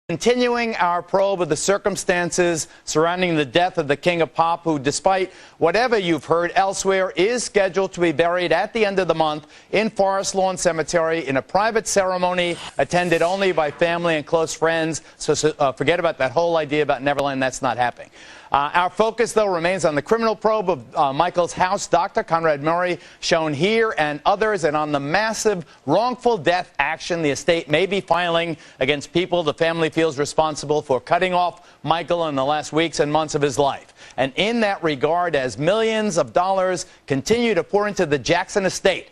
Continuing our probe of the circumstances surrounding the death of the King of Pop, who, despite whatever you've heard elsewhere, is scheduled to be buried at the end of the month in Forest Lawn Cemetery in a private ceremony attended only by family and close friends. So forget about that whole idea about Neverland. That's not happening. Our focus, though, remains on the criminal probe of Michael's house, Dr. Conrad Murray, shown here and others, and on the massive wrongful death action the estate may be filing against people the family feels responsible for cutting off Michael in the last weeks and months of his life. And in that regard, as millions of dollars continue to pour into the Jackson estate,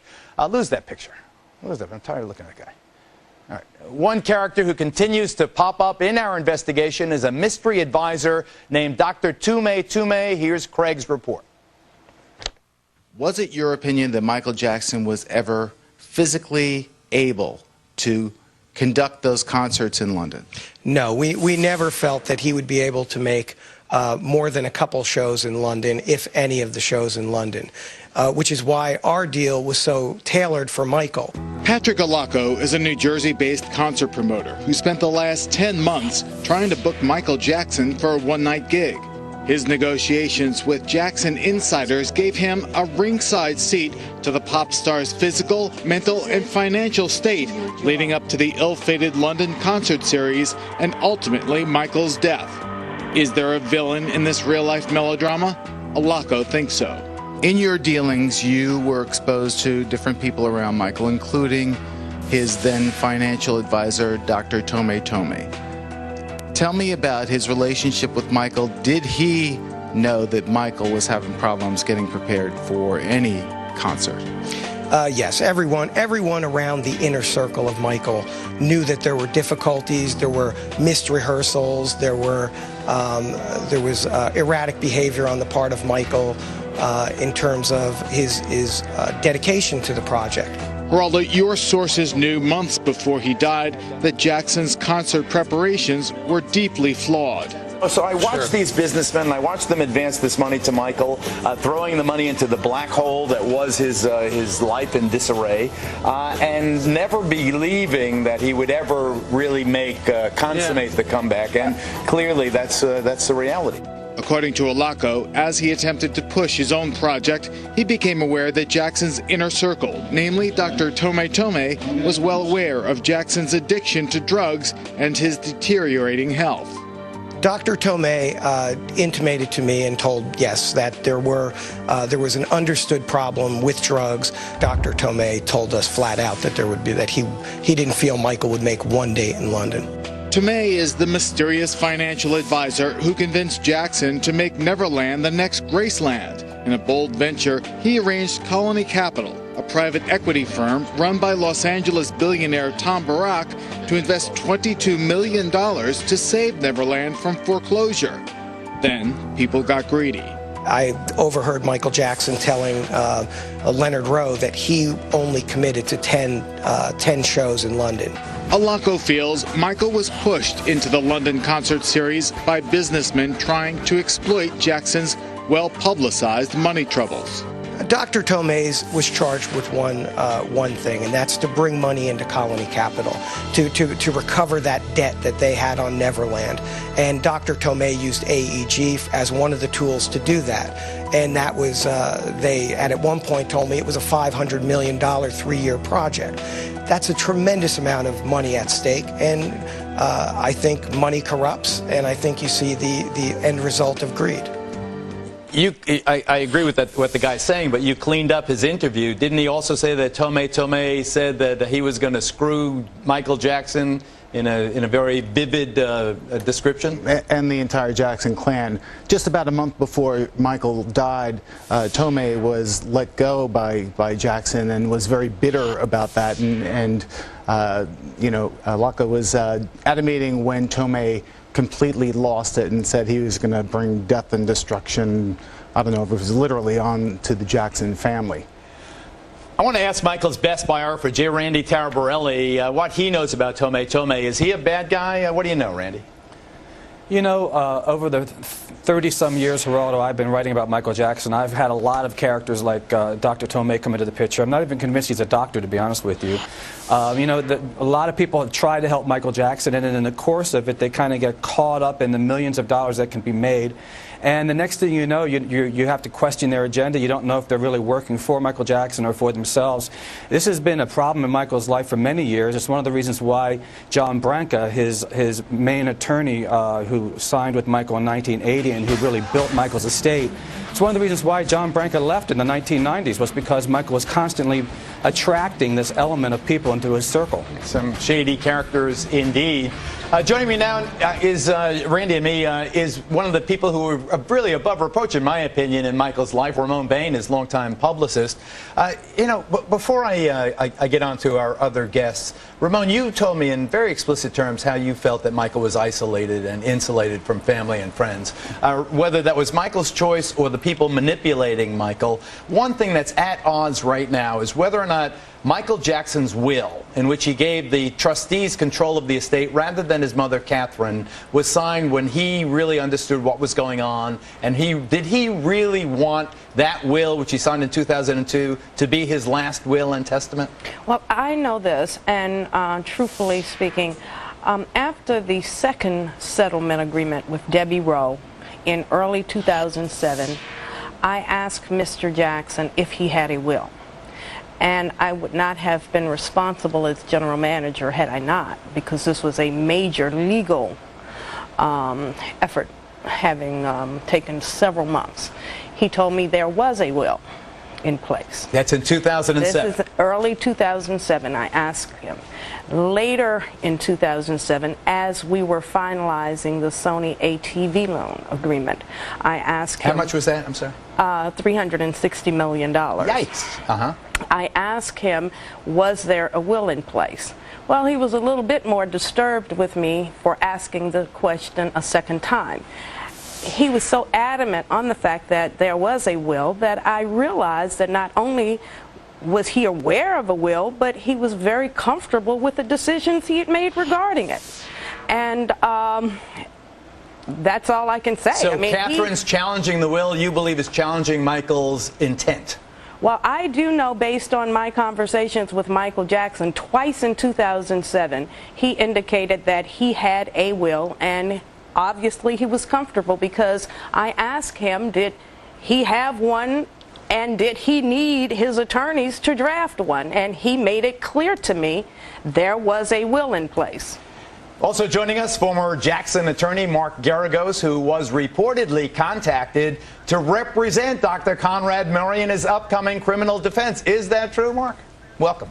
lose that picture. Lose that. I'm tired of looking at that guy. All right. One character who continues to pop up in our investigation is a mystery advisor named Dr. Tume. Here's Craig's report. Was it your opinion that Michael Jackson was ever physically able to conduct those concerts in London? No, we never felt that he would be able to make more than a couple shows in London, if any of the shows in London, which is why our deal was so tailored for Michael. Patrick Alaco is a New Jersey-based concert promoter who spent the last 10 months trying to book Michael Jackson for a one-night gig. His negotiations with Jackson insiders gave him a ringside seat to the pop star's physical, mental, and financial state leading up to the ill-fated London concert series and ultimately Michael's death. Is there a villain in this real-life melodrama? Alaco thinks so. In your dealings, you were exposed to different people around Michael, including his then financial advisor, Dr. Tome. Tell me about his relationship with Michael. Did he know that Michael was having problems getting prepared for any concert? Yes, everyone around the inner circle of Michael knew that there were difficulties, there were missed rehearsals, there was erratic behavior on the part of Michael in terms of his dedication to the project. Geraldo, your sources knew months before he died that Jackson's concert preparations were deeply flawed. So I watched these businessmen, and I watched them advance this money to Michael, throwing the money into the black hole that was his life in disarray, and never believing that he would ever really consummate the comeback. And clearly, that's the reality. According to Alaco, as he attempted to push his own project, he became aware that Jackson's inner circle, namely Dr. Tome, was well aware of Jackson's addiction to drugs and his deteriorating health. Dr. Tome intimated to me and told, yes, that there was an understood problem with drugs. Dr. Tome told us flat out that he didn't feel Michael would make one date in London. Tome is the mysterious financial advisor who convinced Jackson to make Neverland the next Graceland. In a bold venture, he arranged Colony Capital, a private equity firm run by Los Angeles billionaire Tom Barak, to invest $22 million to save Neverland from foreclosure. Then, people got greedy. I overheard Michael Jackson telling Leonard Rowe that he only committed to 10 shows in London. Alaco feels Michael was pushed into the London concert series by businessmen trying to exploit Jackson's well-publicized money troubles. Dr. Tomes was charged with one thing, and that's to bring money into Colony Capital, to recover that debt that they had on Neverland. And Dr. Tome used AEG as one of the tools to do that. And that was, they at one point told me it was a $500 million 3-year project. That's a tremendous amount of money at stake, and I think money corrupts, and I think you see the end result of greed. I agree with what the guy's saying, but you cleaned up his interview. Didn't he also say that Tome said that he was going to screw Michael Jackson in a very vivid description? And the entire Jackson clan. Just about a month before Michael died, Tome was let go by Jackson and was very bitter about that. And Alaco was at a meeting when Tome completely lost it and said he was going to bring death and destruction, I don't know if it was literally, on to the Jackson family. I want to ask Michael's best biographer, J. Randy Taraborelli, what he knows about Tome. Is he a bad guy? What do you know, Randy? You know, over the 30-some years, Geraldo, I've been writing about Michael Jackson. I've had a lot of characters like Dr. Tomei come into the picture. I'm not even convinced he's a doctor, to be honest with you. You know, a lot of people have tried to help Michael Jackson, and in the course of it, they kind of get caught up in the millions of dollars that can be made. And the next thing you know, you have to question their agenda. You don't know if they're really working for Michael Jackson or for themselves. This has been a problem in Michael's life for many years. It's one of the reasons why John Branca, his main attorney who signed with Michael in 1980 and who really built Michael's estate, it's one of the reasons why John Branca left in the 1990s, was because Michael was constantly attracting this element of people into his circle. Some shady characters indeed. Joining me now is Randy and me is one of the people who are really above reproach, in my opinion, in Michael's life, Ramon Bain, his longtime publicist. You know, before I get on to our other guests, Ramon, you told me in very explicit terms how you felt that Michael was isolated and insulated from family and friends. Whether that was Michael's choice or the people manipulating Michael, one thing that's at odds right now is whether or not Michael Jackson's will, in which he gave the trustees control of the estate rather than his mother Catherine, was signed when he really understood what was going on. And did he really want that will, which he signed in 2002, to be his last will and testament? Well, I know this, and truthfully speaking, after the second settlement agreement with Debbie Rowe in early 2007, I asked Mr. Jackson if he had a will. And I would not have been responsible as general manager had I not, because this was a major legal effort, having taken several months. He told me there was a will in place. That's in 2007. This is early 2007. I asked him. Later in 2007, as we were finalizing the Sony ATV loan agreement, I asked him... How much was that? I'm sorry. $360 million. Yikes. Uh-huh. I asked him, was there a will in place? Well, he was a little bit more disturbed with me for asking the question a second time. He was so adamant on the fact that there was a will that I realized that not only was he aware of a will, but he was very comfortable with the decisions he had made regarding it. And that's all I can say. So I mean, Catherine's challenging the will, you believe, is challenging Michael's intent? Well, I do know, based on my conversations with Michael Jackson twice in 2007, he indicated that he had a will, and obviously he was comfortable, because I asked him, did he have one, and did he need his attorneys to draft one? And he made it clear to me there was a will in place. Also joining us, former Jackson attorney Mark Geragos, who was reportedly contacted to represent Dr. Conrad Murray in his upcoming criminal defense. Is that true, Mark? Welcome.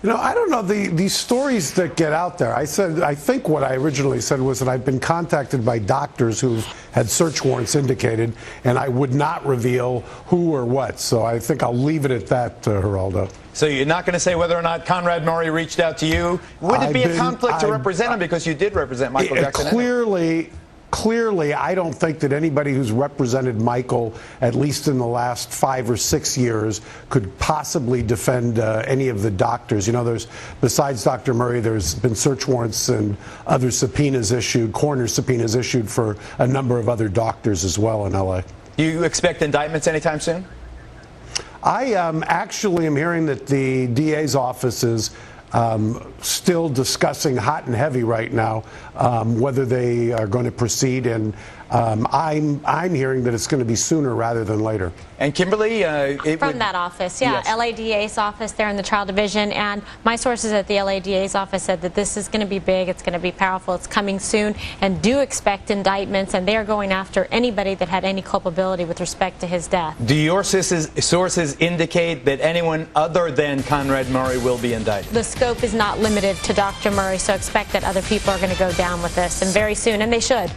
You know, I don't know, these stories that get out there. I think what I originally said was that I've been contacted by doctors who've had search warrants indicated, and I would not reveal who or what. So I think I'll leave it at that, Geraldo. So you're not going to say whether or not Conrad Murray reached out to you? Would it be a conflict to represent him, because you did represent Michael Jackson? Clearly, I don't think that anybody who's represented Michael, at least in the last 5 or 6 years, could possibly defend any of the doctors. You know, besides Dr. Murray, there's been search warrants and other subpoenas issued, coroner subpoenas issued for a number of other doctors as well in L.A. Do you expect indictments anytime soon? I actually am hearing that the DA's office is still discussing hot and heavy right now whether they are going to proceed, and I'm hearing that it's going to be sooner rather than later. And Kimberly, from that office, yeah, yes. LADA's office there in the trial division, and my sources at the LADA's office said that this is going to be big, it's going to be powerful, it's coming soon, and do expect indictments, and they are going after anybody that had any culpability with respect to his death. Do your sources indicate that anyone other than Conrad Murray will be indicted? The scope is not limited to Dr. Murray, so expect that other people are going to go down with this, and very soon, and they should.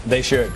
They should.